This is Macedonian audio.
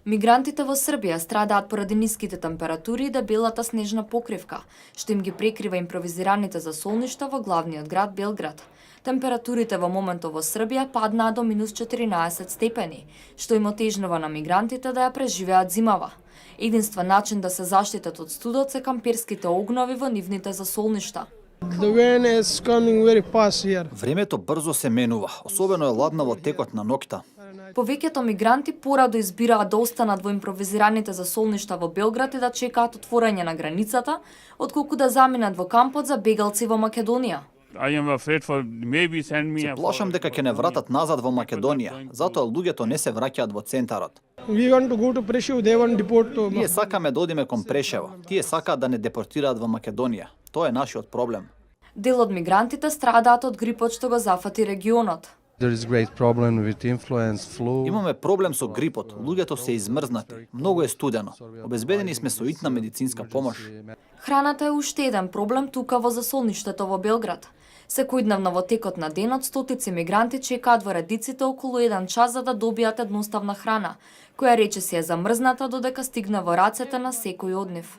Мигрантите во Србија страдаат поради ниските температури и дебелата снежна покривка, што им ги прекрива импровизираните засолништа во главниот град Белград. Температурите во моментот во Србија паднаа до минус 14 степени, што им отежнува на мигрантите да ја преживеат зимава. Единствен начин да се заштитат од студот се кампирските огнови во нивните засолништа. The rain is coming very fast here. Времето брзо се менува, особено е ладно во текот на ноќта. Повеќето мигранти порадо избираат да останат во импровизираните засолништа во Белград и да чекаат отворање на границата, отколку да заминат во кампот за бегалци во Македонија. I am afraid for maybe send me Се плашам дека ќе не вратат назад во Македонија, затоа луѓето не се враќаат во центарот. We want to go to Preševo, they want to deport to. Ние сакаме да одиме кон Прешево, тие сакаат да не депортираат во Македонија. Тоа е нашиот проблем. Дел од мигрантите страдаат од грипот што го зафати регионот. There is great problem with influence, flu. Имаме проблем со грипот, луѓето се измрзнати, многу е студено. Обезбедени сме со итна медицинска помош. Храната е уште еден проблем тука во засолништето во Белград. Секојдневно во текот на денот стотици мигранти чекаат во редиците околу 1 час за да добијат едноставна храна, која речиси е замрзната додека стигне во рацете на секој од нив.